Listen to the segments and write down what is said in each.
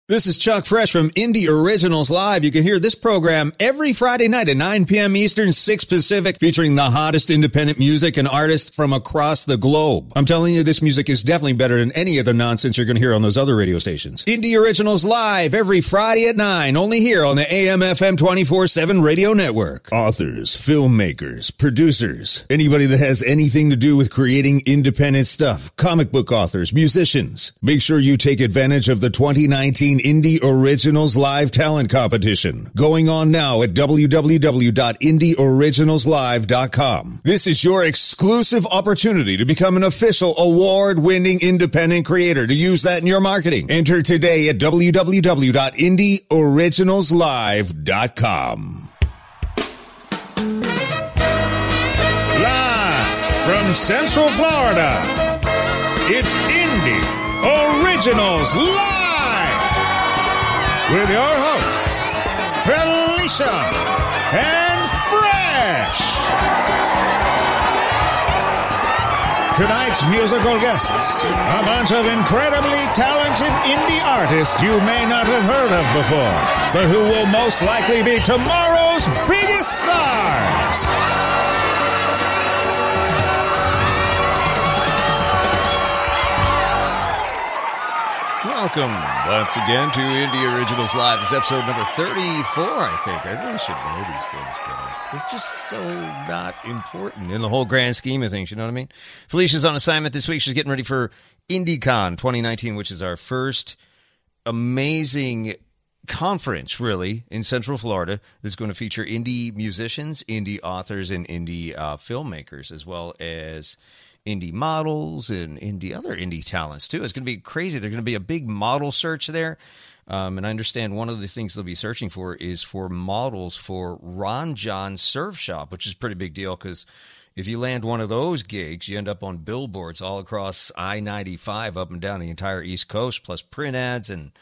This is Chuck Fresh from Indie Originals Live. You can hear this program every Friday night at 9 p.m. Eastern, 6 Pacific, featuring the hottest independent music and artists from across the globe. I'm telling you, this music is definitely better than any of the nonsense you're going to hear on those other radio stations. Indie Originals Live every Friday at 9, only here on the AM/FM 24/7 radio network. Authors, filmmakers, producers, anybody that has anything to do with creating independent stuff, comic book authors, musicians. Make sure you take advantage of the 2019 Indie Originals Live Talent Competition, going on now at www.indieoriginalslive.com. This is your exclusive opportunity to become an official award-winning independent creator, to use that in your marketing. Enter today at www.indieoriginalslive.com. Live from Central Florida, it's Indie Originals Live! With your hosts, Felicia and Fresh. Tonight's musical guests, a bunch of incredibly talented indie artists you may not have heard of before, but who will most likely be tomorrow's biggest stars. Welcome once again to Indie Originals Live. It's episode number 34, I think. I really should know these things better. They're just so not important in the whole grand scheme of things, you know what I mean? Felicia's on assignment this week. She's getting ready for IndieCon 2019, which is our first amazing conference, really, in Central Florida that's going to feature indie musicians, indie authors, and indie filmmakers, as well as indie models and other indie talents too. It's going to be crazy. There's going to be a big model search there. And I understand one of the things they'll be searching for is for models for Ron John's Surf Shop, which is a pretty big deal because if you land one of those gigs, you end up on billboards all across I-95 up and down the entire East Coast, plus print ads. And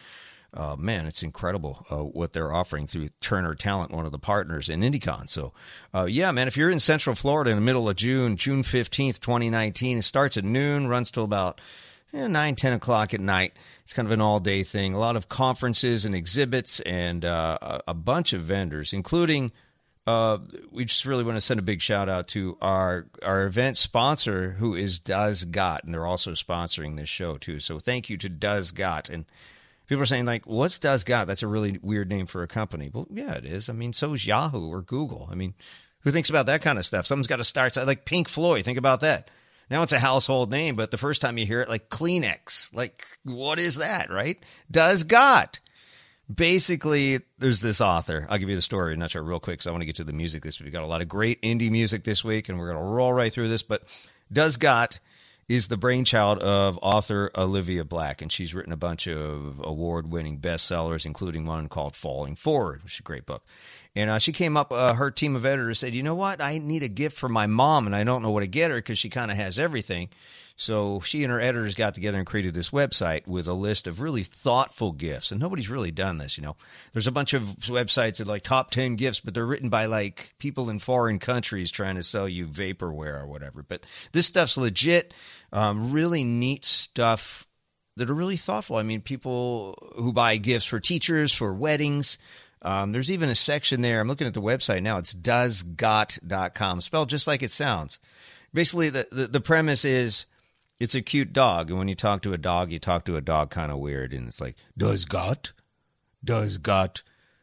man, it's incredible what they're offering through Turner Talent, one of the partners in IndieCon. So, yeah, man, if you're in Central Florida in the middle of June 15th, 2019, it starts at noon, runs till about 9, 10 o'clock at night. It's kind of an all-day thing. A lot of conferences and exhibits and a bunch of vendors, including we just really want to send a big shout-out to our event sponsor, who is Does Got, and they're also sponsoring this show, too. So thank you to Does Got. And people are saying, like, what's Does Got? That's a really weird name for a company. Well, yeah, it is. I mean, so is Yahoo or Google. I mean, who thinks about that kind of stuff? Someone's got to start, like Pink Floyd. Think about that. Now it's a household name, but the first time you hear it, like Kleenex, like, what is that, right? Does Got. Basically, there's this author. I'll give you the story in a nutshell real quick because I want to get to the music this week. We've got a lot of great indie music this week, and we're going to roll right through this. But Does Got is the brainchild of author Olivia Black, and she's written a bunch of award-winning bestsellers, including one called Falling Forward, which is a great book. And she came up, her team of editors said, you know what, I need a gift for my mom, and I don't know what to get her because she kind of has everything. So she and her editors got together and created this website with a list of really thoughtful gifts. And nobody's really done this, you know. There's a bunch of websites that like top 10 gifts, but they're written by like people in foreign countries trying to sell you vaporware or whatever. But this stuff's legit, really neat stuff that are really thoughtful. I mean, people who buy gifts for teachers, for weddings. There's even a section there. I'm looking at the website now. It's doesgot.com, spelled just like it sounds. Basically, the premise is it's a cute dog. And when you talk to a dog kind of weird. And it's like, does got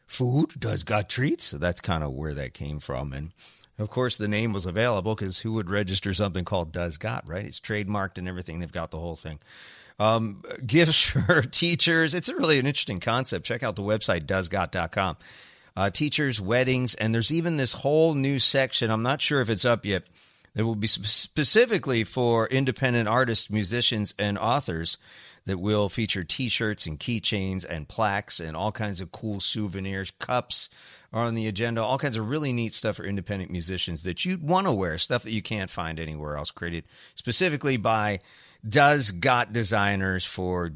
food? Does got treats? So that's kind of where that came from. And of course, the name was available because who would register something called Does Got, right? It's trademarked and everything. They've got the whole thing. Gifts for teachers. It's really an interesting concept. Check out the website, doesgot.com. Teachers, weddings, and there's even this whole new section. I'm not sure if it's up yet. That will be specifically for independent artists, musicians, and authors that will feature T-shirts and keychains and plaques and all kinds of cool souvenirs. Cups are on the agenda. All kinds of really neat stuff for independent musicians that you'd want to wear, stuff that you can't find anywhere else, created specifically by Does Got designers for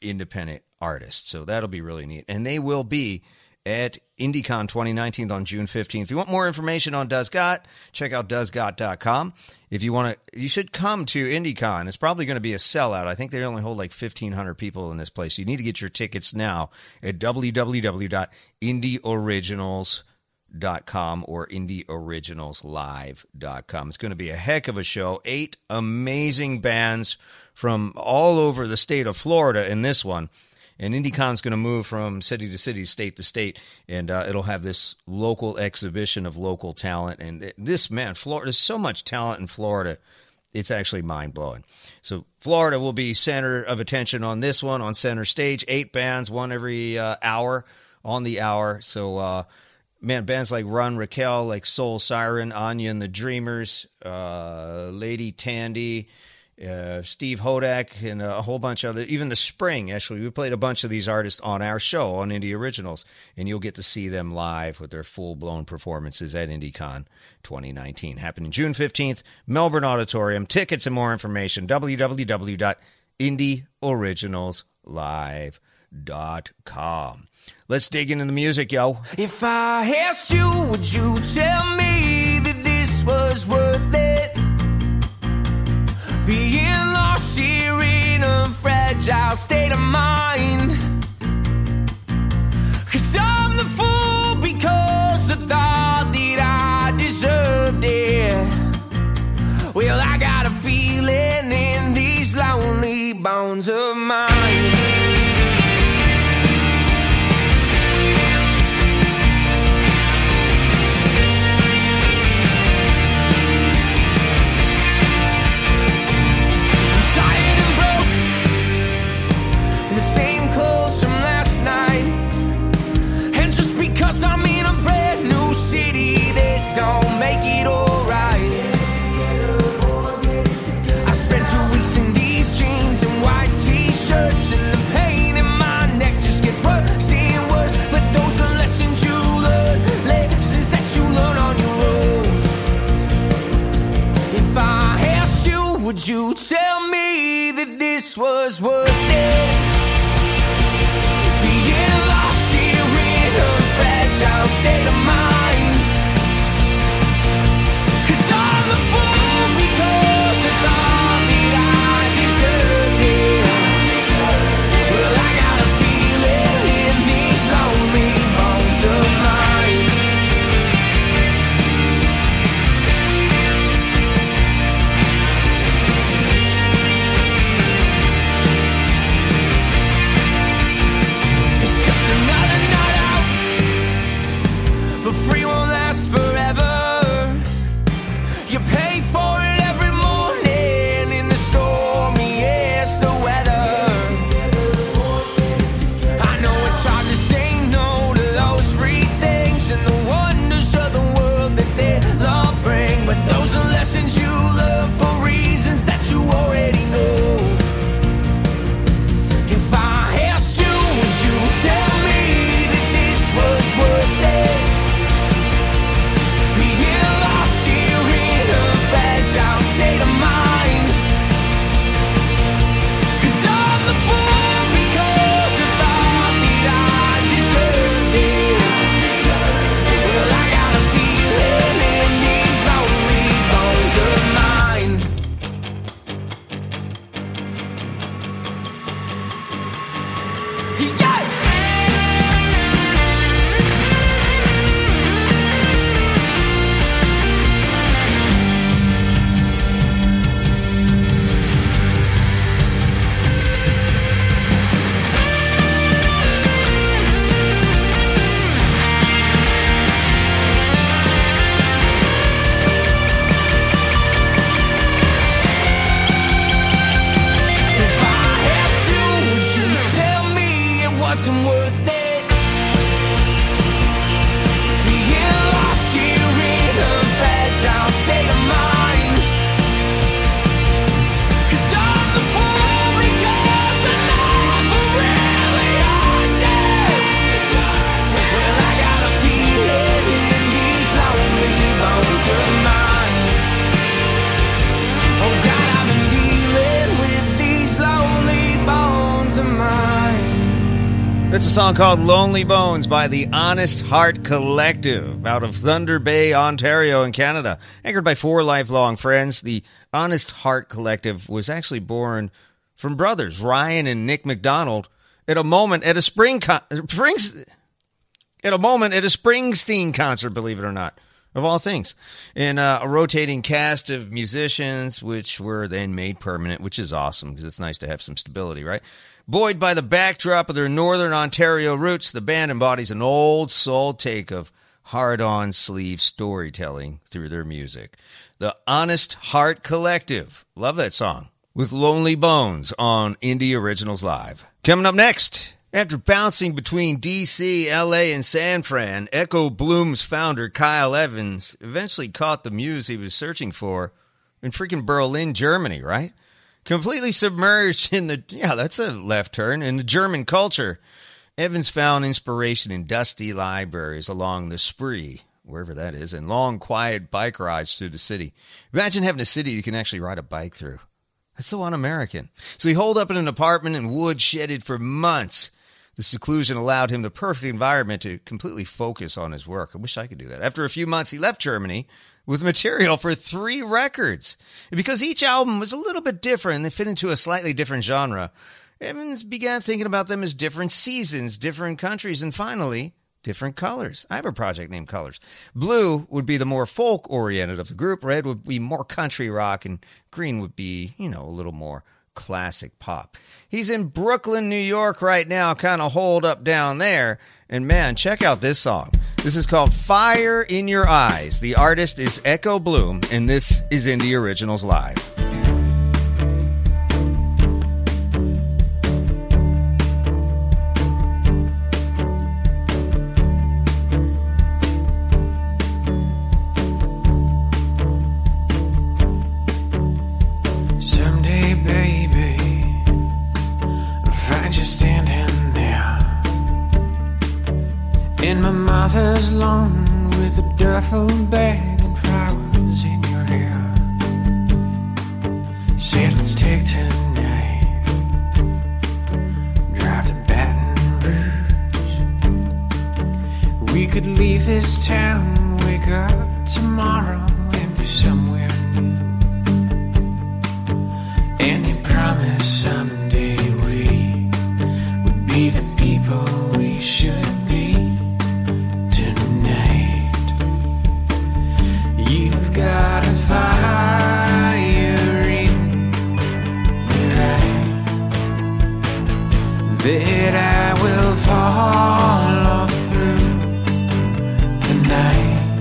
independent artists. So that'll be really neat. And they will be at IndieCon 2019 on June 15th. If you want more information on Duzgot, check out duzgot.com. If you want to, you should come to IndieCon. It's probably going to be a sellout. I think they only hold like 1,500 people in this place. You need to get your tickets now at www.indieoriginals.com or indieoriginalslive.com. It's going to be a heck of a show. 8 amazing bands from all over the state of Florida in this one. And IndieCon's going to move from city to city, state to state, and it'll have this local exhibition of local talent. And this, man, Florida, there's so much talent in Florida, it's actually mind-blowing. So Florida will be center of attention on this one, on center stage. 8 bands, one every hour, on the hour. So, man, bands like Run Raquel, like Soul Siren, Anya and the Dreamers, Lady Tandy, Steve Hodak, and a whole bunch of other, even The Spring. Actually, we played a bunch of these artists on our show on Indie Originals, and you'll get to see them live with their full-blown performances at IndieCon 2019, happening June 15th, Melbourne Auditorium. Tickets and more information, www.indieoriginalslive.com. Let's dig into the music, yo. If I asked you, would you tell me that this was worth it? Being lost here in a fragile state of mind. 'Cause I'm the fool because I thought that I deserved it. Well, I got a feeling in these lonely bones of mine. The same clothes from last night. And just because I'm in a brand new city, that don't make it alright. I spent 2 weeks in these jeans and white t-shirts, and the pain in my neck just gets worse and worse. But those are lessons you learn, lessons that you learn on your own. If I asked you, would you tell me that this was worth it? Fragile state of mind. 'Cause I'm the fool because I thought that I deserved it. Well, I got a feeling in these lonely bones of mine. It's just another night out, but free won't last forever. You pay for it every morning in the stormiest of weather. I know it's hard to say no to those free things and the wonders of the world that their love bring. But those are lessons you learn for reasons that you already know. If I asked you, would you tell me that this was worth it? State of mind. 'Cause I'm the fool because I thought that I deserved it. Well, I got a feeling in these lonely bones of mine. Yeah! Wasn't worth it. Being lost here in a fragile state of mind. 'Cause I'm the fool because I never really understood. Well, I got a feeling in these lonely bones of mine. Oh God, I've been dealing with these lonely bones of mine. That's a song called Lonely Bones by the Honest Heart Collective out of Thunder Bay, Ontario in Canada. Anchored by 4 lifelong friends, the Honest Heart Collective was actually born from brothers Ryan and Nick McDonald at a moment at a Springsteen concert, believe it or not, of all things, in a rotating cast of musicians, which were then made permanent, which is awesome because it's nice to have some stability, right? Buoyed by the backdrop of their Northern Ontario roots, the band embodies an old soul take of hard-on sleeve storytelling through their music. The Honest Heart Collective. Love that song. With Lonely Bones on Indie Originals Live. Coming up next, after bouncing between D.C., L.A., and San Fran, Echo Bloom's founder, Kyle Evans, eventually caught the muse he was searching for in freaking Berlin, Germany, right? Completely submerged in that's a left turn, in the German culture. Evans found inspiration in dusty libraries along the Spree, wherever that is, and long, quiet bike rides through the city. Imagine having a city you can actually ride a bike through. That's so un-American. So he holed up in an apartment and woodshedded for months. The seclusion allowed him the perfect environment to completely focus on his work. I wish I could do that. After a few months, he left Germany with material for 3 records. And because each album was a little bit different and they fit into a slightly different genre, Evans began thinking about them as different seasons, different countries, and finally, different colors. I have a project named Colors. Blue would be the more folk-oriented of the group. Red would be more country rock, and green would be, a little more classic pop. He's in Brooklyn, New York right now, kind of holed up down there. And man, check out this song. This is called Fire in Your Eyes. The artist is Echo Bloom, and this is Indie Originals Live. Someday, baby, I'll find you standing there in my mother's lawn with a duffel bag and flowers in your hair. Say, let's take tonight, drive to Baton Rouge. We could leave this town, wake up tomorrow and be somewhere new. And you promised someday we would be the people we should be. You've got a fire in your eye that I will follow through the night.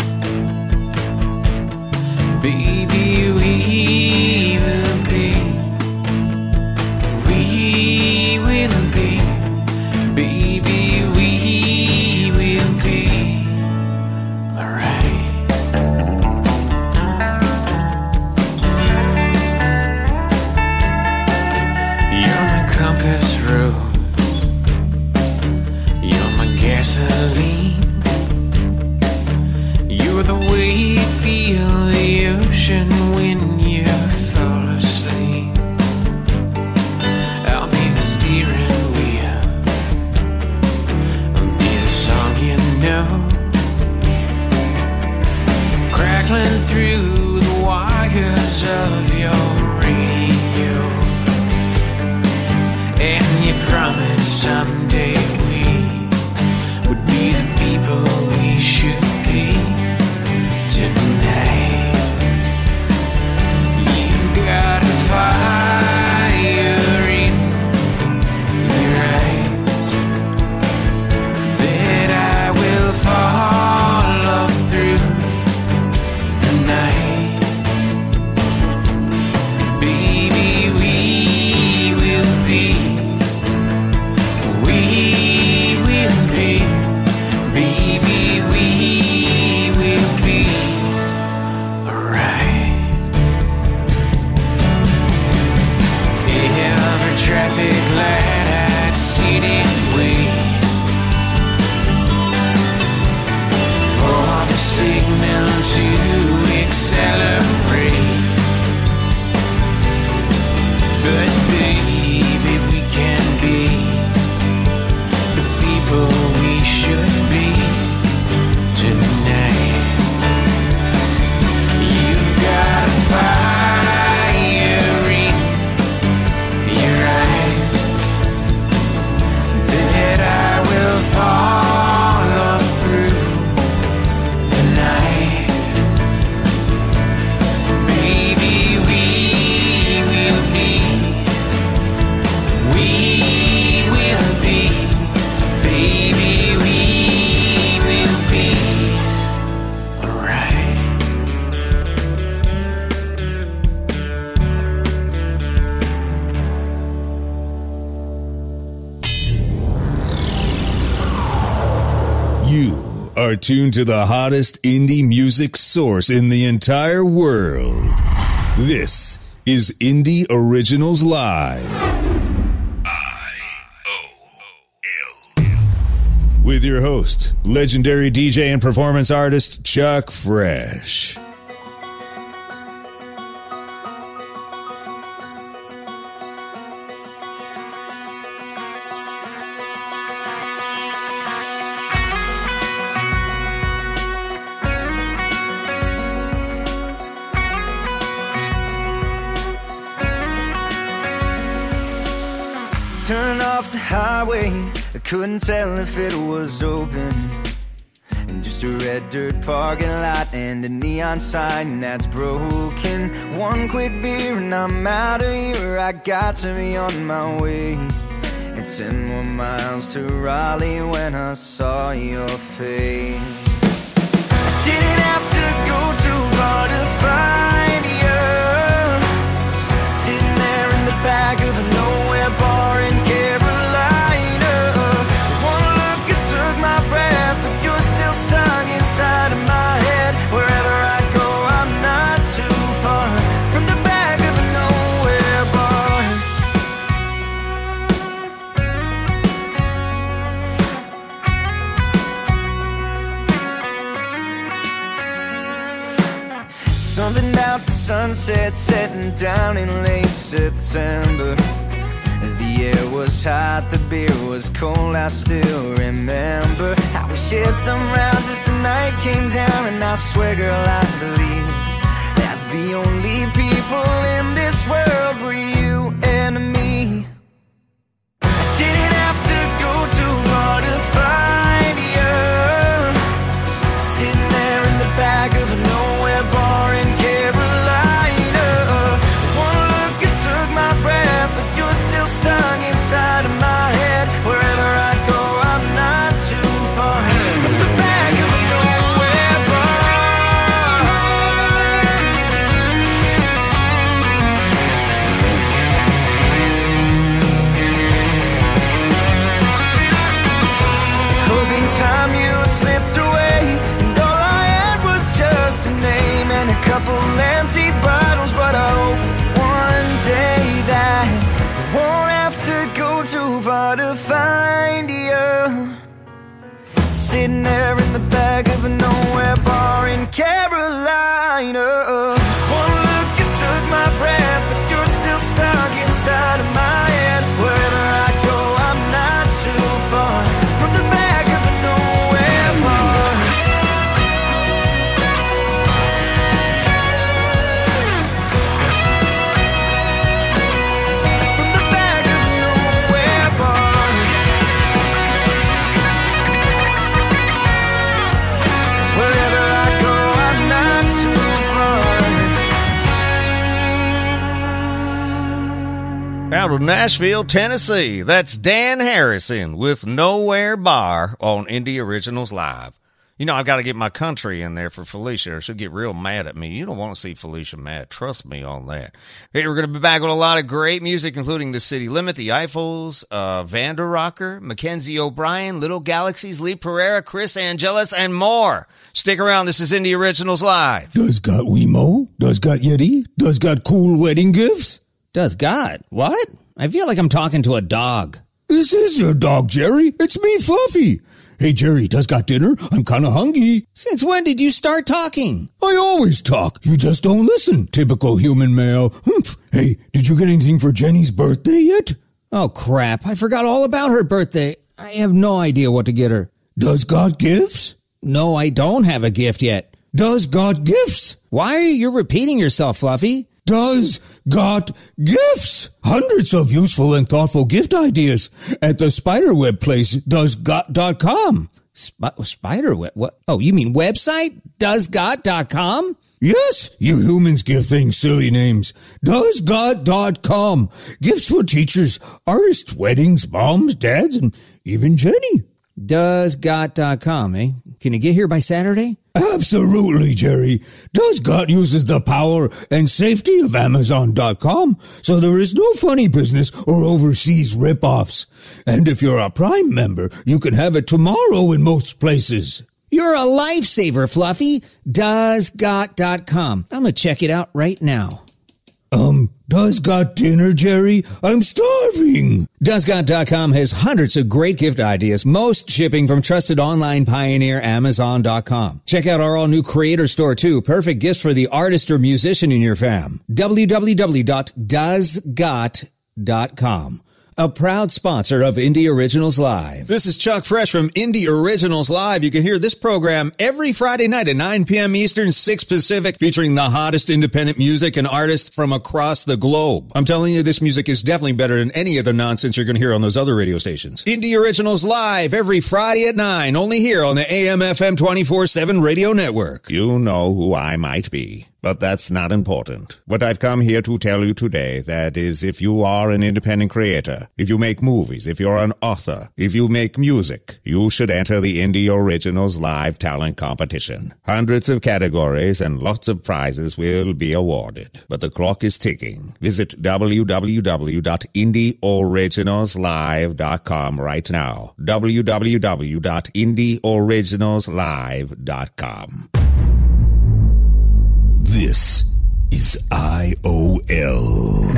Baby, we will be, baby, we will be alright. Compass rose, you're my gasoline. You're the way you feel the ocean when you fall asleep. I'll be the steering wheel, I'll be the song you know, crackling through the wires of your radio. And you promised someday we would be the people You are tuned to the hottest indie music source in the entire world. This is Indie Originals Live. IOL. With your host, legendary DJ and performance artist, Chuck Fresh. Turn off the highway, I couldn't tell if it was open. And just a red dirt parking lot and a neon sign that's broken. One quick beer and I'm out of here, I got to be on my way. It's 10 more miles to Raleigh when I saw your face. I didn't have to go too far to find you, sitting there in the back of a nowhere bar in Carolina. One look, it took my breath, but you're still stuck inside of my head. Wherever I go, I'm not too far from the back of a nowhere bar. Something about the sunset setting down in late September. The air was hot, the beer was cold, I still remember how we shared some rounds as the night came down. And I swear, girl, I believe that the only people in this world were you and me. I didn't have to go too far to find you, sitting there in the back of a nowhere bar in Carolina. One look, it took my breath, but you're still stuck inside of my head. Wherever I go, I'm not too far from the back of a nowhere bar. Closing time, you slipped away, and all I had was just a name and a couple empty bottles. But I hope one day that I won't have to go too far to find you, sitting there in the back of a nowhere bar in Carolina. One look, it took my breath, but you're still stuck inside of my head. Wherever I go, I'm not too far from the back of a nowhere bar. From the back of a nowhere bar. Wherever I go, I'm not too far. Out of Nashville, Tennessee, that's Dan Harrison with Nowhere Bar on Indie Originals Live. You know, I've got to get my country in there for Felicia, or she'll get real mad at me. You don't want to see Felicia mad. Trust me on that. Hey, we're going to be back with a lot of great music, including The City Limit, The Eiffels, Vander Rocker, Mackenzie O'Brien, Little Galaxies, lee-perriera, kris-angelis, and more. Stick around. This is Indie Originals Live. Does got Wemo? Does got Yeti? Does got cool wedding gifts? Does God? What? I feel like I'm talking to a dog. This is your dog, Jerry. It's me, Fluffy. Hey, Jerry, does got dinner? I'm kind of hungry. Since when did you start talking? I always talk. You just don't listen. Typical human male. Humph. Hey, did you get anything for Jenny's birthday yet? Oh, crap. I forgot all about her birthday. I have no idea what to get her. Does God gifts? No, I don't have a gift yet. Does God gifts? Why are you repeating yourself, Fluffy? Does got gifts? Hundreds of useful and thoughtful gift ideas at the spiderweb place, doesgot.com. Spiderweb? What? Oh, you mean website? Doesgot.com? Yes, you humans give things silly names. Doesgot.com. Gifts for teachers, artists, weddings, moms, dads, and even Jenny. Doesgot.com, eh? Can you get here by Saturday? Absolutely, Jerry. DoesGot uses the power and safety of Amazon.com, so there is no funny business or overseas rip-offs. And if you're a Prime member, you can have it tomorrow in most places. You're a lifesaver, Fluffy. DoesGot.com. I'm going to check it out right now. DoesGot dinner, Jerry? I'm starving. DoesGot.com has hundreds of great gift ideas, most shipping from trusted online pioneer Amazon.com. Check out our all-new creator store, too. Perfect gifts for the artist or musician in your fam. www.DoesGot.com. A proud sponsor of Indie Originals Live. This is Chuck Fresh from Indie Originals Live. You can hear this program every Friday night at 9 p.m. Eastern, 6 Pacific, featuring the hottest independent music and artists from across the globe. I'm telling you, this music is definitely better than any of the nonsense you're going to hear on those other radio stations. Indie Originals Live every Friday at 9, only here on the AM/FM 24/7 radio network. You know who I might be, but that's not important. What I've come here to tell you today, that is, if you are an independent creator, if you make movies, if you're an author, if you make music, you should enter the Indie Originals Live Talent Competition. Hundreds of categories and lots of prizes will be awarded. But the clock is ticking. Visit www.indieoriginalslive.com right now. www.indieoriginalslive.com. This is IOL.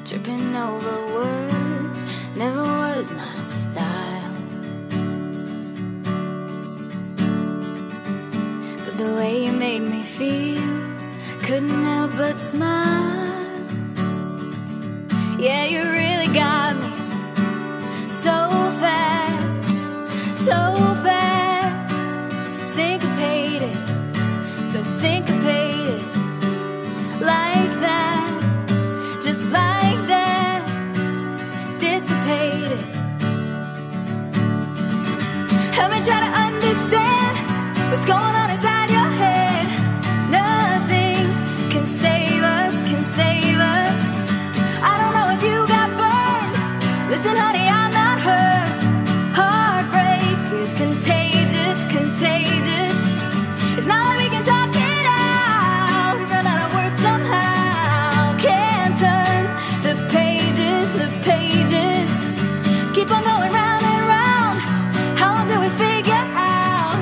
Tripping over words never was my style, but the way you made me feel, couldn't help but smile. Yeah, you really got me so fast, syncopated, so syncopated, like that, just like that, dissipated. Help me try to understand what's going on inside your head. Nothing can save us, can save us. I don't know if you got burned. Listen, honey, I'm not hurt. Heartbreak is contagious, contagious. It's not like we can talk it out. We run out of words somehow. Can't turn the pages, the pages. Keep on going round and round. How long do we figure out?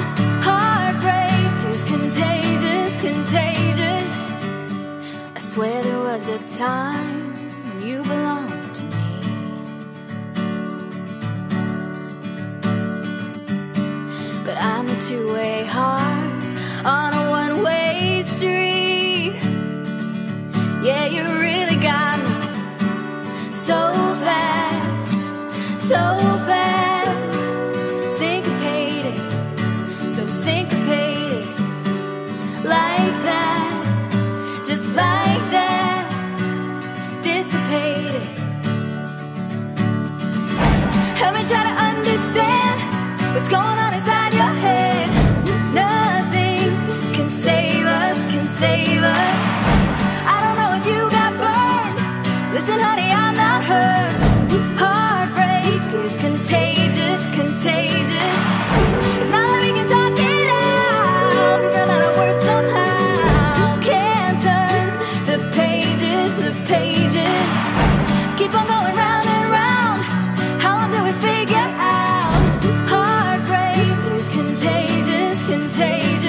Heartbreak is contagious, contagious. I swear there was a time you belong to me, but I'm a two-way heart on a one-way street. Yeah, you really got me so fast, syncopated, so syncopated, like that, just like that, dissipated. Help me try to understand what's going on inside your head. Nothing can save us, can save us. I don't know if you got burned. Listen, honey, I'm not hurt. Heartbreak is contagious, contagious. It's not like we can talk it out. We run out of words somehow. Can't turn the pages, the pages. Keep on going round and round. How long do we figure out? Heartbreak is contagious, contagious.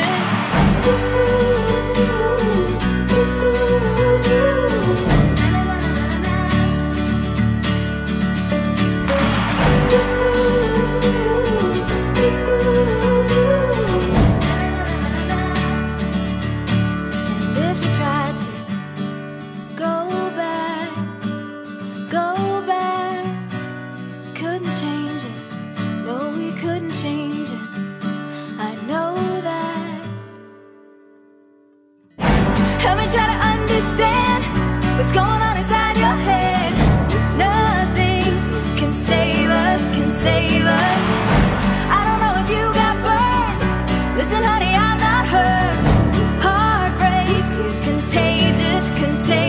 And if you try to go back, couldn't change it. No, we couldn't change it. I know that. Help me try to understand what's going on inside your head. Nothing can save us, can save us. I don't know if you got burned. Listen, honey, I'm not hurt. Heartbreak is contagious, contagious.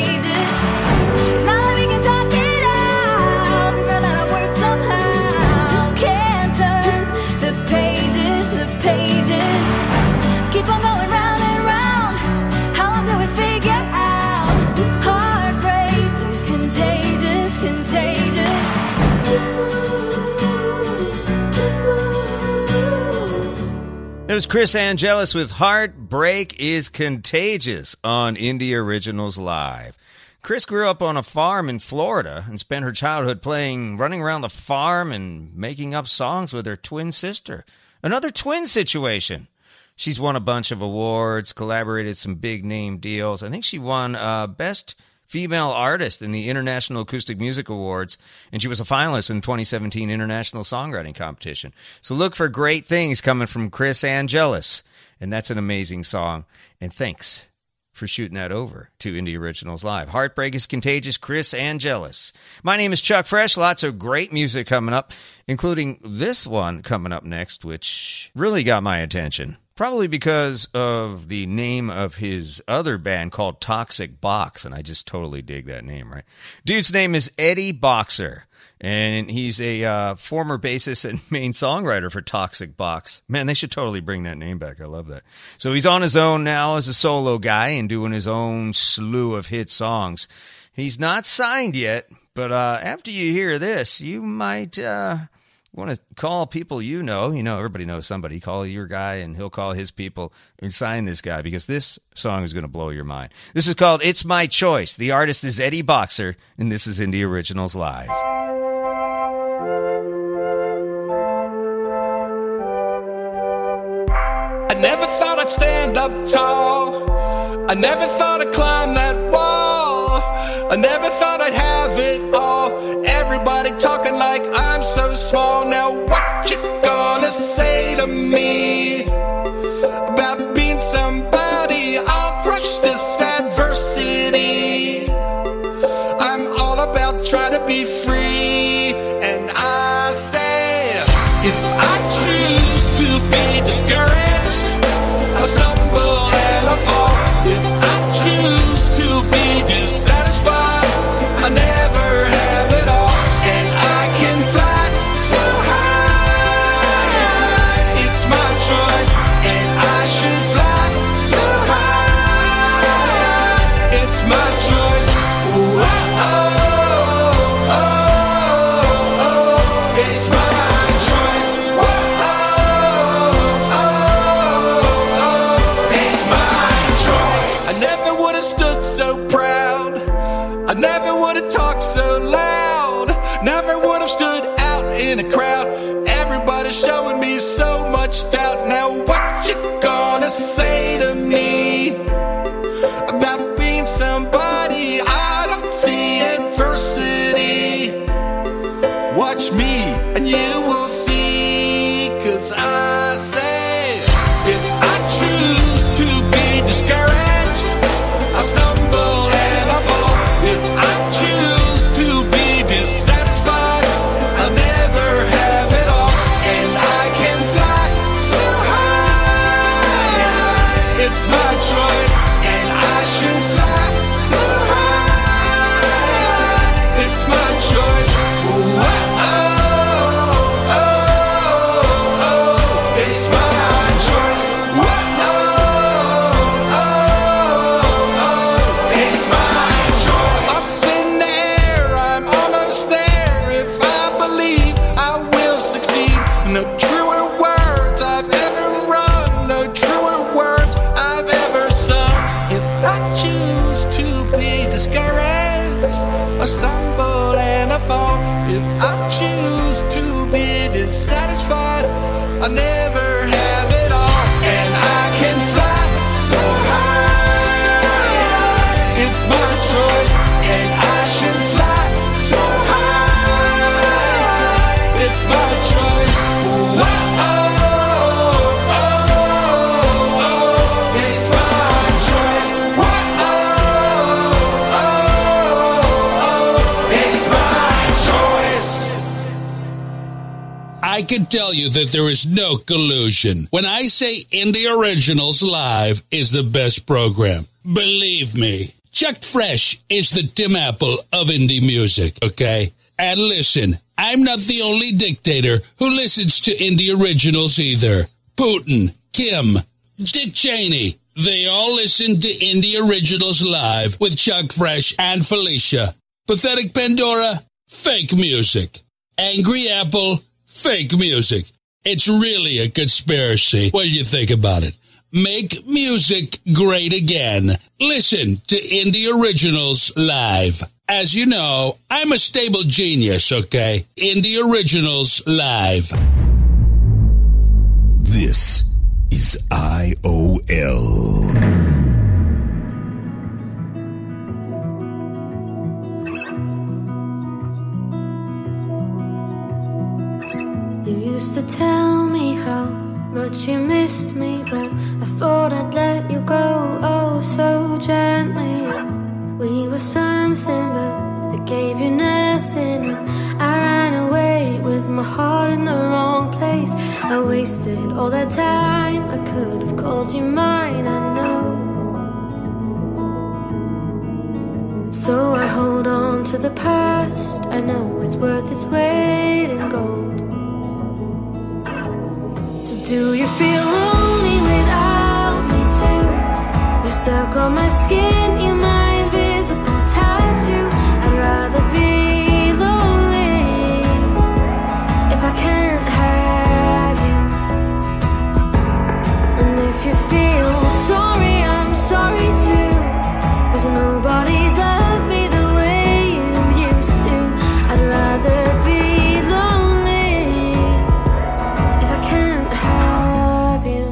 was kris-angelis with Heartbreak is Contagious on Indie Originals Live. Kris grew up on a farm in Florida and spent her childhood running around the farm and making up songs with her twin sister. Another twin situation. She's won a bunch of awards, collaborated some big-name deals. I think she won Best Female Artist in the International Acoustic Music Awards, and she was a finalist in the 2017 International Songwriting Competition. So look for great things coming from kris-angelis, and that's an amazing song. And thanks for shooting that over to Indie Originals Live. Heartbreak is Contagious, kris-angelis. My name is Chuck Fresh. Lots of great music coming up, including this one coming up next, which really got my attention. Probably because of the name of his other band called Toxic Box, and I just totally dig that name, right? Dude's name is Eddie Boxer, and he's a former bassist and main songwriter for Toxic Box. Man, they should totally bring that name back. I love that. So he's on his own now as a solo guy and doing his own slew of hit songs. He's not signed yet, but after you hear this, you might want to call people you know. You know, everybody knows somebody. Call your guy, and he'll call his people and sign this guy, because this song is going to blow your mind. This is called It's My Choice. The artist is Eddie Boxer, and this is Indie Originals Live. I never thought I'd stand up tall. I never thought I'd climb that wall. I never thought I'd have it all. Everybody talking like I'm so small. Now what you gonna say to me about being somebody? I'll crush this adversity. I'm all about trying to be free. And I say, if I choose to be discouraged, I'll stumble and I'll fall. If I choose to be dissatisfied, I never have it all. And I can fly so high. It's my choice, and I should fly so high. It's my choice. Whoa, oh, oh, oh. It's my choice. Whoa, oh, oh, it's my choice. I never would have stood so proud. I never would have talked so loud. Never would have stood out in a crowd. Everybody's showing me so much doubt. Now what you gonna say to me about being somebody? I don't see adversity. Watch me and you will see. 'Cause I say, if I choose to be discouraged, I stumble and I fall. If I choose to be dissatisfied, I'll never have it all. And I can fly so high. It's my choice, and I should fly so high. It's my choice. Whoa, oh, oh, oh. It's my choice. Whoa, oh, oh, oh. It's my choice. Up in the air, I'm almost there. If I believe, I will succeed. No truer words I've ever run. No truer words I've ever sung. If I choose to be discouraged, I stumble and I fall. If I choose to be dissatisfied, I never have it all. And I can fly so high. It's my choice, and I should fly so high. It's my choice. Whoa, oh, oh, oh. It's my choice. Whoa, oh, oh, oh. It's my choice. I can tell you that there is no collusion when I say Indie Originals Live is the best program. Believe me, Chuck Fresh is the Tim Apple of indie music, okay? And listen, I'm not the only dictator who listens to Indie Originals either. Putin, Kim, Dick Cheney, they all listen to Indie Originals Live with Chuck Fresh and Felicia. Pathetic Pandora, fake music. Angry Apple, fake music. It's really a conspiracy when you think about it. Make music great again. Listen to Indie Originals live. As you know, I'm a stable genius, okay? Indie Originals live. This is IOL. You used to tell me how much you missed me, but I thought I'd let you go, oh so gently. We were something, but I gave you nothing, and I ran away with my heart in the wrong place. I wasted all that time, I could have called you mine, I know. So I hold on to the past, I know it's worth its weight in gold. So do you feel lonely without me too? You're stuck on my skin, you're my invisible tattoo. I'd rather be lonely if I can't have you. And if you feel sorry, I'm sorry too, 'cause nobody's loved me the way you used to. I'd rather be lonely if I can't have you.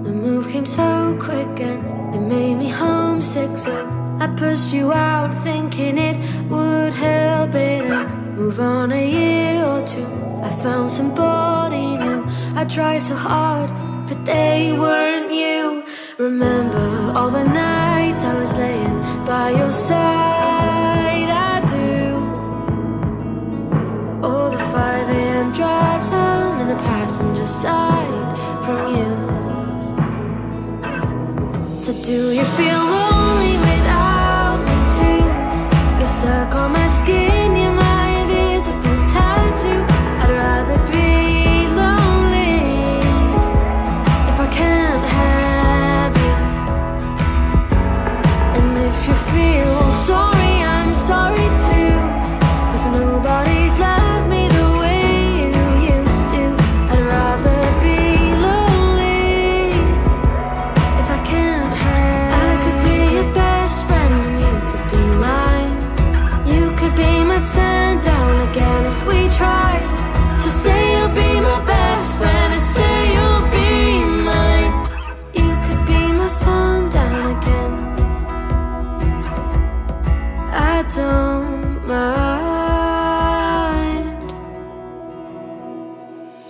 The move came so quick and it made me homesick, so I pushed you out thinking it would help it and move on a year or two. I found somebody new. I tried so hard, but they weren't you. Remember all the nights I was laying by your side, I do. All the 5 a.m. drives home in the passenger side from you. So do you feel lonely without me too? You're stuck on my skin, you're my invisible tattoo. I'd rather be lonely if I can't have you. And if you feel sorry, I'm sorry too, 'cause nobody's loved me the way you used to. I'd rather be lonely if I can't have. I could be your best friend and you could be mine. You could be my sundown again if we tried. So say you'll be my best friend and say you'll be mine. You could be my sundown again. I don't mind.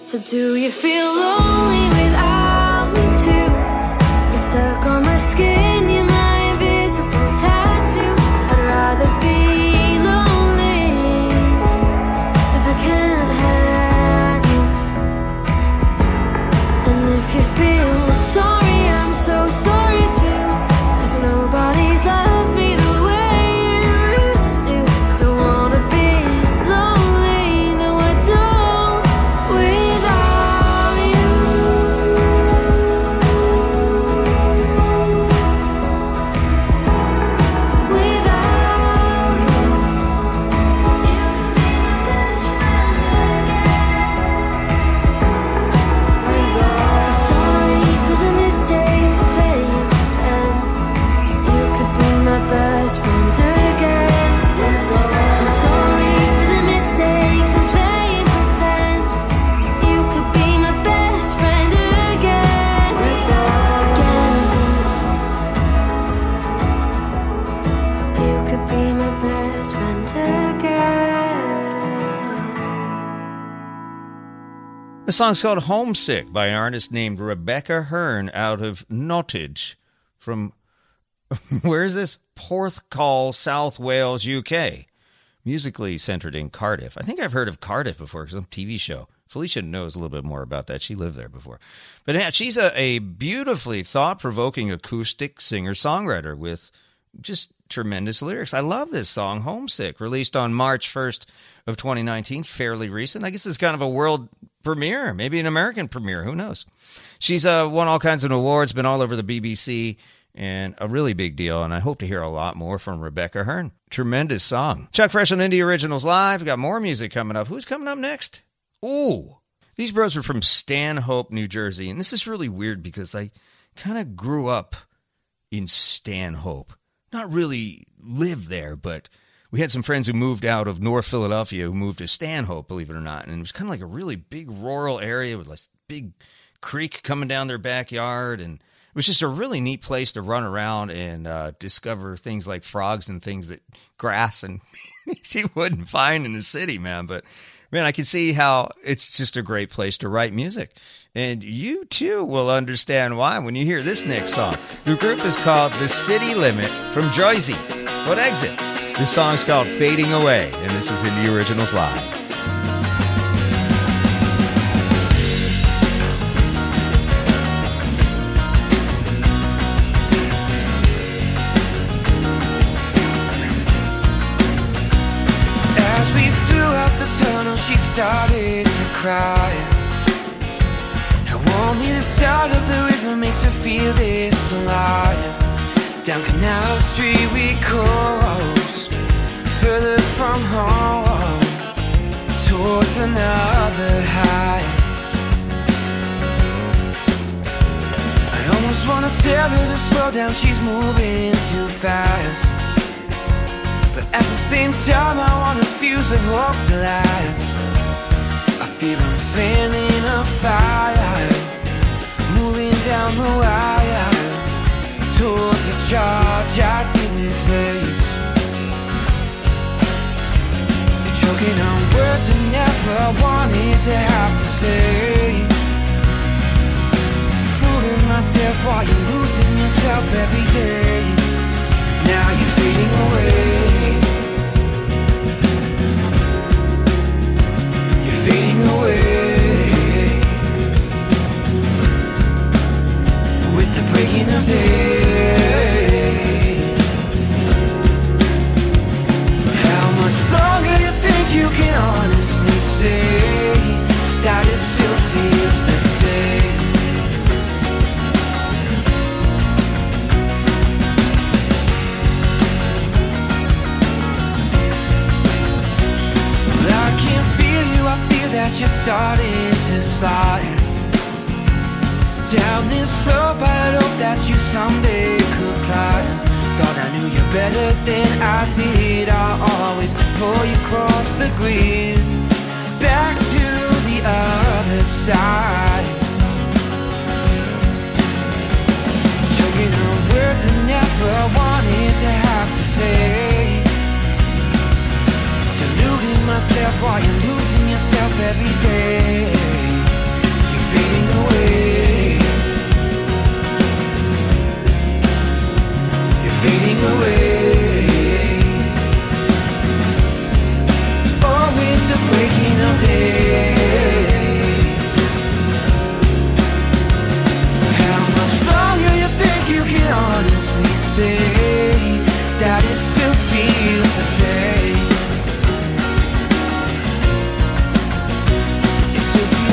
So do you feel lonely without me too? You're stuck on my skin, you're my invisible tattoo. I'd rather be lonely if I can't have you. And if you feel sorry, I'm so sorry too, 'cause nobody's loved me the way you used to. Don't wanna be lonely, no I don't, without you. Without you. You could be my best friend again. So sorry for the mistakes of playing pretend. You could be my best friend again. I'm sorry for the mistakes of playing pretend. You could be my best friend again. You could be my best friend again. The song's called Homesick by an artist named Rebecca-Hurn out of Nottage from, where is this? Porthcawl, South Wales, UK. Musically centered in Cardiff. I think I've heard of Cardiff before, some TV show. Felicia knows a little bit more about that. She lived there before. But yeah, she's a beautifully thought-provoking acoustic singer-songwriter with just tremendous lyrics. I love this song, Homesick, released on March 1st of 2019, fairly recent. I guess it's kind of a world premiere, maybe an American premiere, who knows. She's won all kinds of awards, been all over the BBC, and a really big deal, and I hope to hear a lot more from Rebecca-Hurn. Tremendous song. Chuck Fresh on Indie Originals Live. We've got more music coming up. Who's coming up next? Ooh, these bros are from Stanhope, New Jersey, and this is really weird because I kind of grew up in Stanhope. Not really lived there, but we had some friends who moved out of North Philadelphia who moved to Stanhope, believe it or not, and it was kind of like a really big rural area with this big creek coming down their backyard, and it was just a really neat place to run around and discover things like frogs and things that grass and things you wouldn't find in the city, man. But, man, I can see how it's just a great place to write music. And you, too, will understand why when you hear this next song. The group is called The City Limit from Jersey. What exit? This song's called Fading Away, and this is Indie Originals Live. She started to cry. Now only the sound of the river makes her feel this alive. Down Canal Street we coast, further from home, towards another high. I almost wanna tell her to slow down, she's moving too fast. But at the same time I want to fuse of hope to last. I feel I'm fanning a fire, moving down the wire, towards a charge I didn't place. You're choking on words I never wanted to have to say. Fooling myself while you're losing yourself every day. Now you're fading away. You're fading away. With the breaking of day. How much longer you think you can honestly say that it still feels the same? That you're starting to slide down this slope. I'd hope that you someday could climb. Thought I knew you better than I did. I always pull you across the grid, back to the other side. Choking on words I never wanted to have to say. Deluding myself while you're losing yourself every day. You're fading away. You're fading away. Oh, with the breaking of day. How much longer you think you can honestly say that it still feels the same?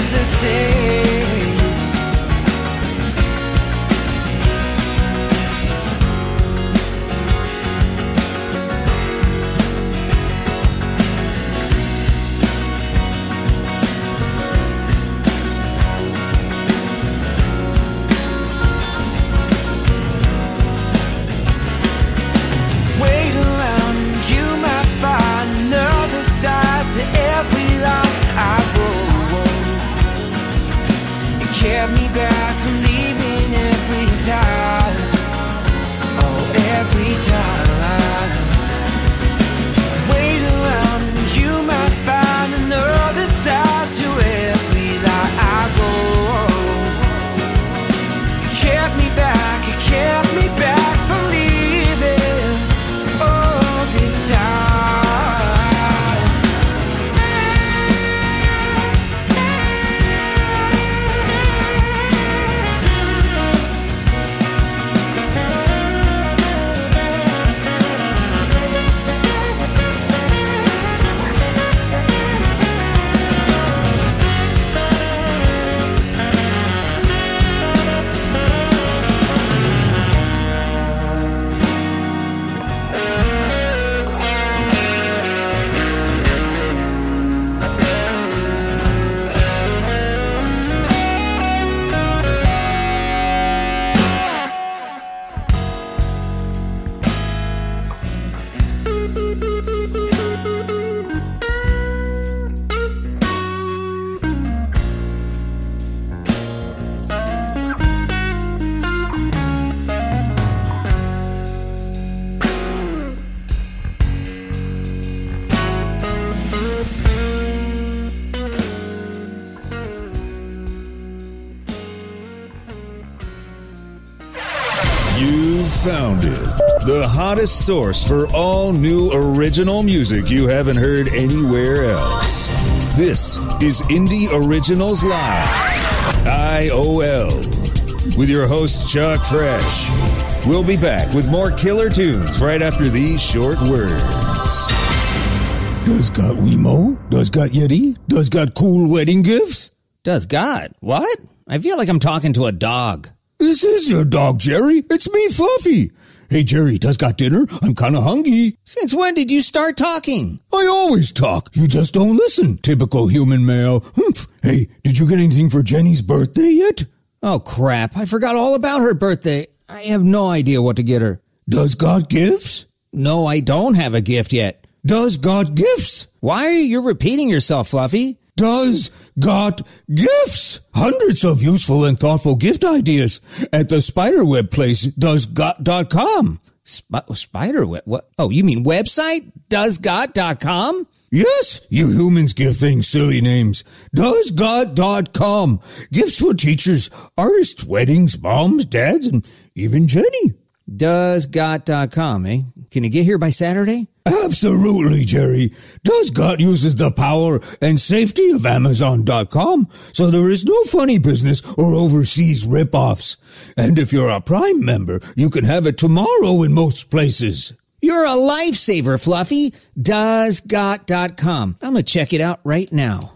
The same. Wait around and you might find another side to every line I wrote. Kept me back from leaving every time. Oh, every time. Wait around and you might find another side to every lie I go. Kept me back, it kept me back from leaving. Oh, this time. found it. The hottest source for all new original music you haven't heard anywhere else. This is Indie Originals Live, IOL, with your host Chuck Fresh. We'll be back with more killer tunes right after these short words. Does got Wemo? Does got Yeti? Does got cool wedding gifts? Does God? What? I feel like I'm talking to a dog. This is your dog, Jerry. It's me, Fluffy. Hey, Jerry, does got dinner? I'm kind of hungry. Since when did you start talking? I always talk. You just don't listen. Typical human male. Hey, did you get anything for Jenny's birthday yet? Oh, crap. I forgot all about her birthday. I have no idea what to get her. Does God gifts? No, I don't have a gift yet. Does God gifts? Why are you repeating yourself, Fluffy? Does got gifts? Hundreds of useful and thoughtful gift ideas at the spiderweb place, doesgot.com. Spiderweb? What? Oh, you mean website? Doesgot.com? Yes, you humans give things silly names. Doesgot.com. Gifts for teachers, artists, weddings, moms, dads, and even Jenny. Doesgot.com, eh? Can you get here by Saturday? Absolutely, Jerry. Doesgot uses the power and safety of Amazon.com, so there is no funny business or overseas rip-offs. And if you're a Prime member, you can have it tomorrow in most places. You're a lifesaver, Fluffy. Doesgot.com. I'm going to check it out right now.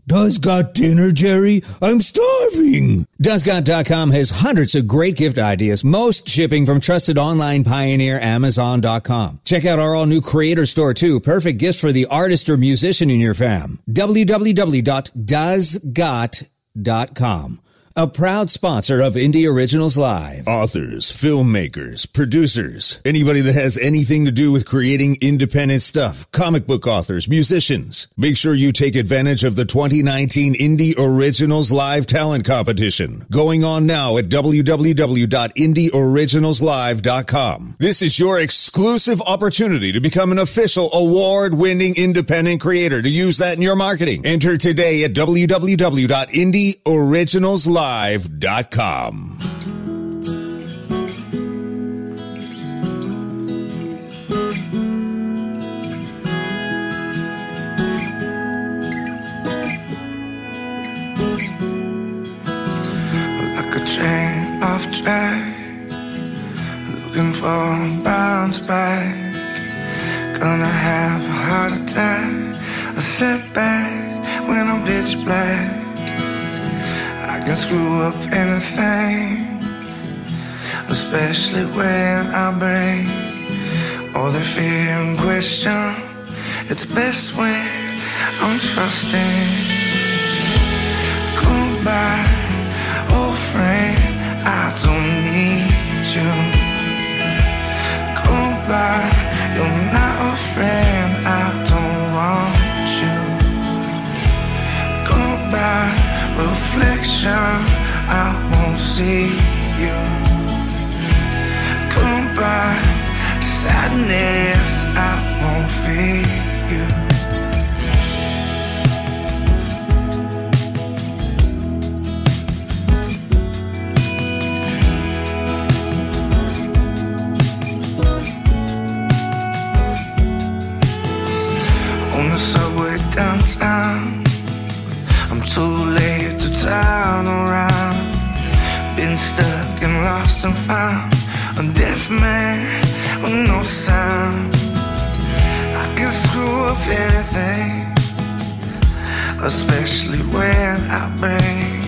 Does got dinner, Jerry? I'm starving. Doesgot.com has hundreds of great gift ideas, most shipping from trusted online pioneer Amazon.com. Check out our all-new creator store, too. Perfect gifts for the artist or musician in your fam. www.doesgot.com. A proud sponsor of Indie Originals Live. Authors, filmmakers, producers, anybody that has anything to do with creating independent stuff, comic book authors, musicians. Make sure you take advantage of the 2019 Indie Originals Live Talent Competition, going on now at www.indieoriginalslive.com. This is your exclusive opportunity to become an official award-winning independent creator to use that in your marketing. Enter today at www.indieoriginalslive.com. Live.com. Like a train off track, looking for a bounce back. Gonna have a heart attack, a setback when I'm pitch black. I can screw up anything, especially when I break all the fear and question. It's best when I'm trusting. Goodbye, old friend, I don't need you. Goodbye, you're not a friend, I don't want you. Goodbye, reflection, I won't see you. Goodbye, sadness, I won't feel you. On the subway downtown, I'm too late to turn around. Been stuck and lost and found, a deaf man with no sound. I can screw up anything, especially when I bring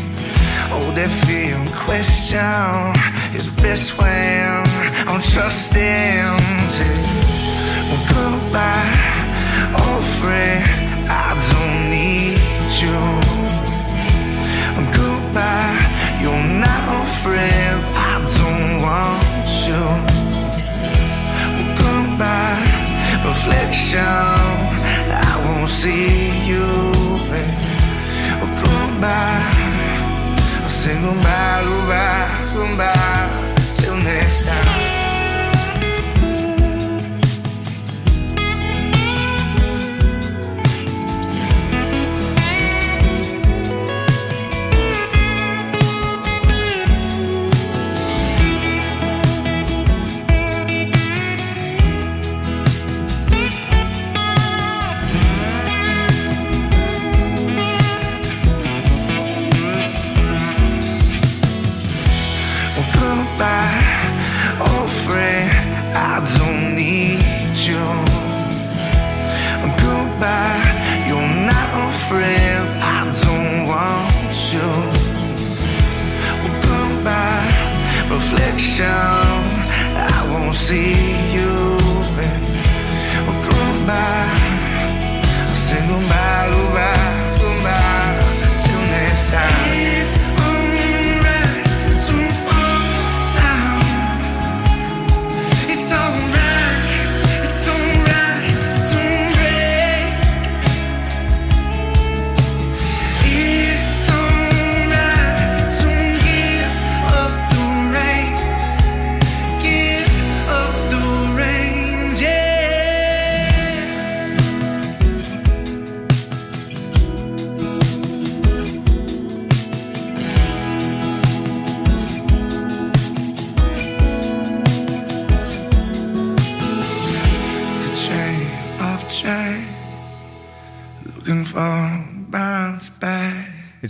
all that fear and question. It's best when I'm trusting. Goodbye, old friend, I don't need you. Goodbye, you're not a friend, I don't want you. Goodbye, reflection, I won't see you, babe. Goodbye, I'll say goodbye, goodbye, goodbye, till next time.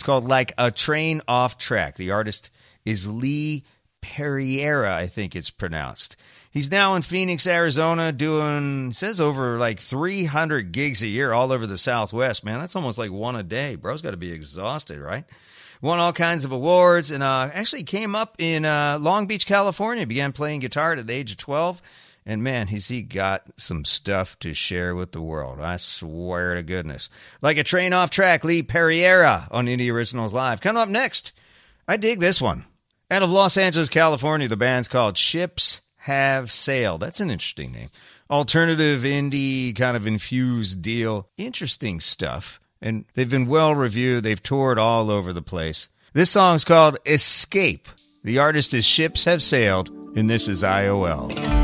called Like a Train Off Track. The artist is Lee-Perriera, I think it's pronounced. He's now in Phoenix, Arizona, doing, says over like 300 gigs a year all over the Southwest. Man, that's almost like one a day. Bro's got to be exhausted, right? Won all kinds of awards, and actually came up in Long Beach, California. Began playing guitar at the age of 12. And man, has he got some stuff to share with the world. I swear to goodness. Like a Train Off Track, Lee-Perriera on Indie Originals Live. Coming up next, I dig this one. Out of Los Angeles, California, the band's called Ships Have Sailed. That's an interesting name. Alternative indie kind of infused deal. Interesting stuff. And they've been well reviewed. They've toured all over the place. This song's called Escape. The artist is Ships Have Sailed, and this is IOL.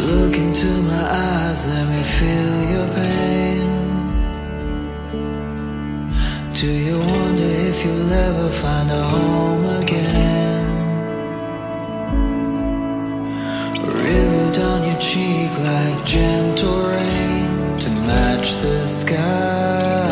Look into my eyes, let me feel your pain. Do you wonder if you'll ever find a home again? A river down your cheek like gentle rain to match the sky.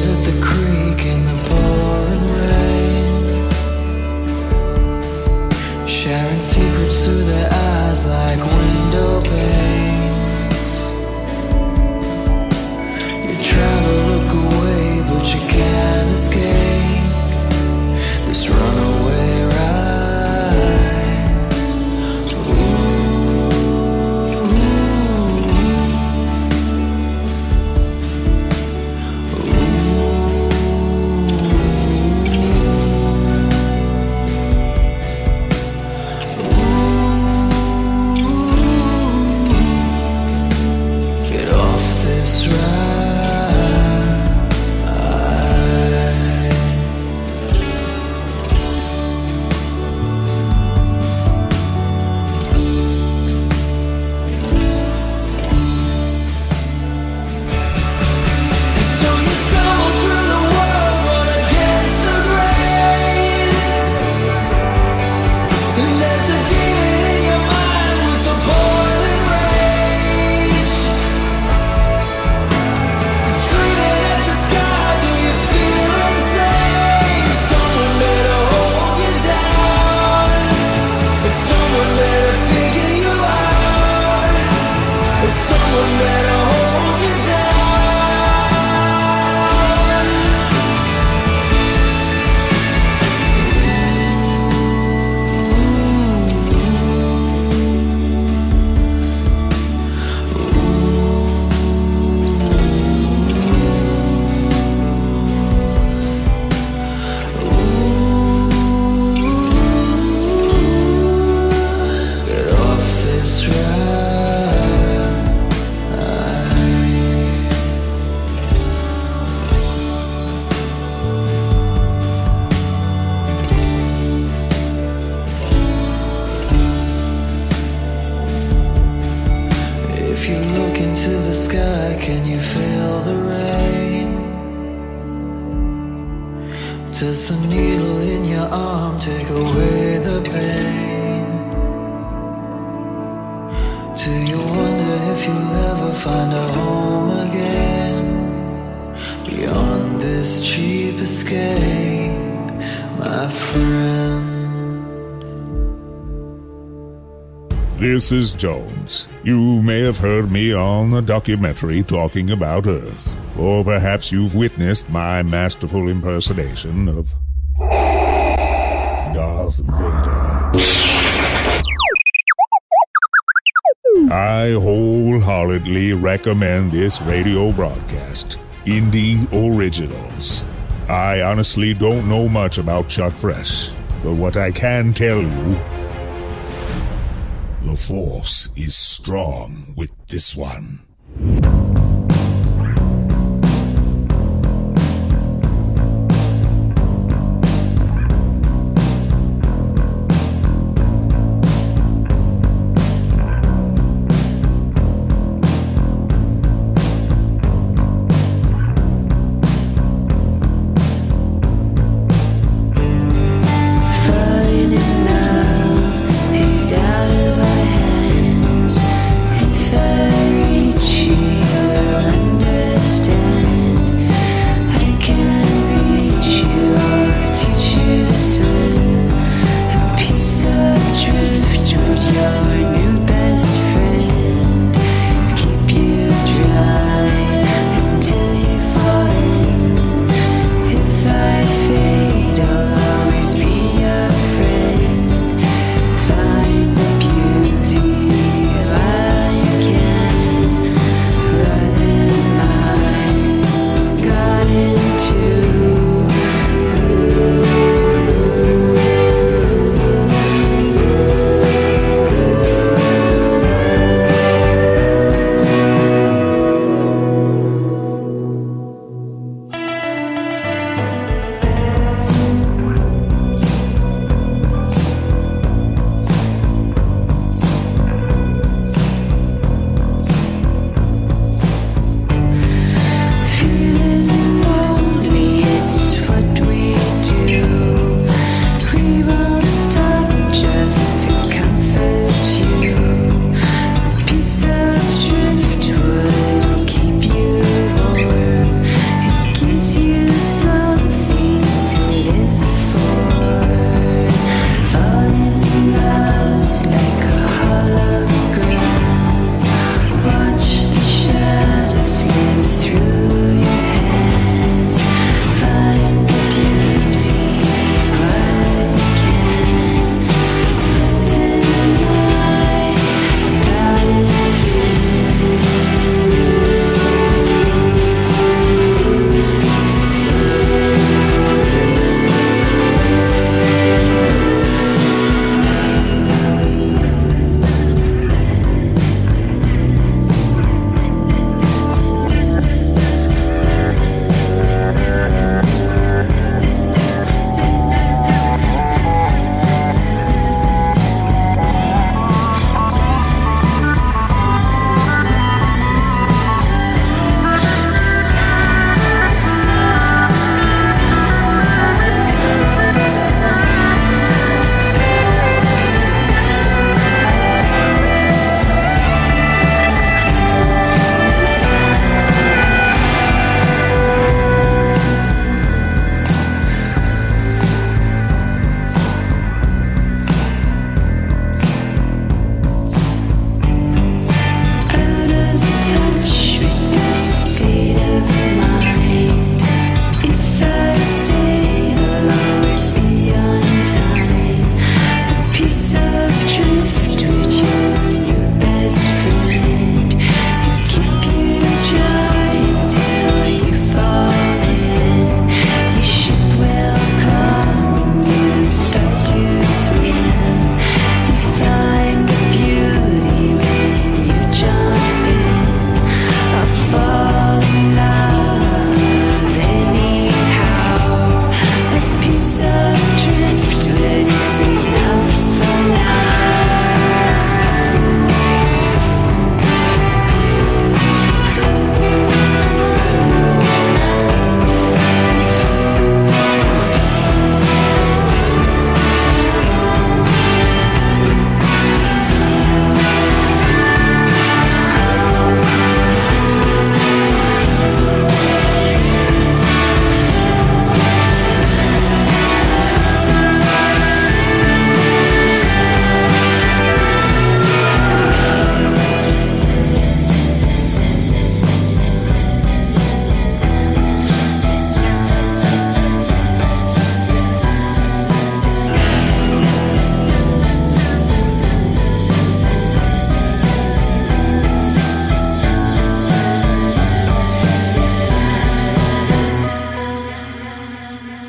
At the creek in the pouring rain, sharing secrets through their eyes like window panes. You try to look away, but you can't escape this runaway ride. Ooh. Does the needle in your arm take away the pain? Do you wonder if you'll ever find a home again? Beyond this cheap escape, my friend. This is Jones. You may have heard me on a documentary talking about Earth. Or perhaps you've witnessed my masterful impersonation of Darth Vader. I wholeheartedly recommend this radio broadcast, Indie Originals. I honestly don't know much about Chuck Fresh, but what I can tell you, the Force is strong with this one.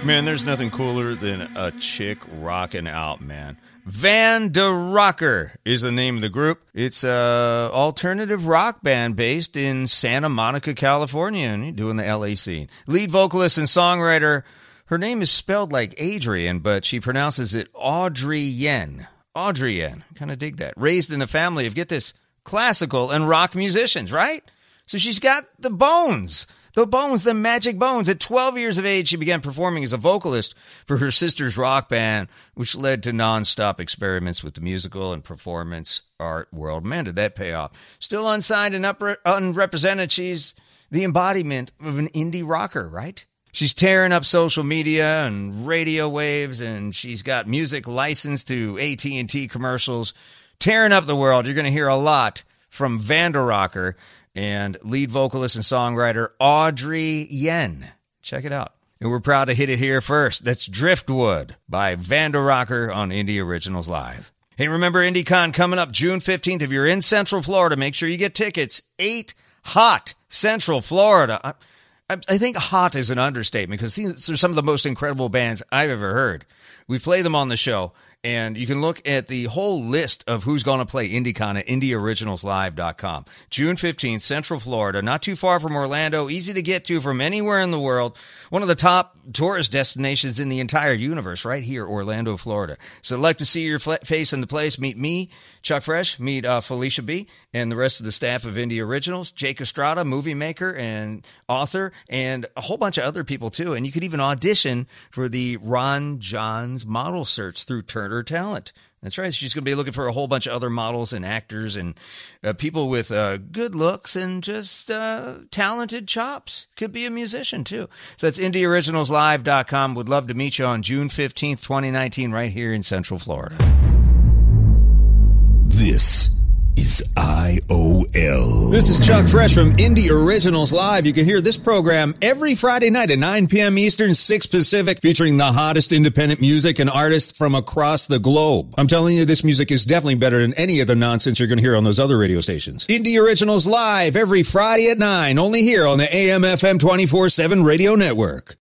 Man, there's nothing cooler than a chick rocking out, man. Van der Rocker is the name of the group. It's a alternative rock band based in Santa Monica, California, and doing the LA scene. Lead vocalist and songwriter, her name is spelled like Adrian, but she pronounces it Audrey Yen. Audrey Yen, kind of dig that. Raised in a family of, get this, classical and rock musicians, right? So she's got the bones. The magic bones. At 12 years of age, she began performing as a vocalist for her sister's rock band, which led to nonstop experiments with the musical and performance art world. Man, did that pay off. Still unsigned and unrepresented, she's the embodiment of an indie rocker, right? She's tearing up social media and radio waves, and she's got music licensed to AT&T commercials. Tearing up the world. You're going to hear a lot from Van der Rocker and lead vocalist and songwriter Audrey Yen. Check it out. And we're proud to hit it here first. That's Driftwood by Van der Rocker on Indie Originals Live. Hey, remember IndieCon coming up June 15th. If you're in Central Florida, make sure you get tickets. 8 hot Central Florida. I think hot is an understatement because these are some of the most incredible bands I've ever heard. We play them on the show. And you can look at the whole list of who's going to play IndieCon at IndieOriginalsLive.com. June 15th, Central Florida, not too far from Orlando, easy to get to from anywhere in the world. One of the top tourist destinations in the entire universe, right here, Orlando, Florida. So I'd like to see your face in the place. Meet me, Chuck Fresh, meet Felicia B., and the rest of the staff of Indie Originals, Jake Estrada, movie maker and author, and a whole bunch of other people, too. And you could even audition for the Ron Johns model search through Turner Talent. That's right. She's going to be looking for a whole bunch of other models and actors and people with good looks and just talented chops. Could be a musician, too. So that's IndieOriginalsLive.com. Would love to meet you on June 15th, 2019, right here in Central Florida. This is IOL. This is Chuck Fresh from Indie Originals Live. You can hear this program every Friday night at 9 p.m. Eastern, 6 Pacific, featuring the hottest independent music and artists from across the globe. I'm telling you, this music is definitely better than any of the nonsense you're going to hear on those other radio stations. Indie Originals Live every Friday at 9, only here on the AM/FM 24/7 radio network.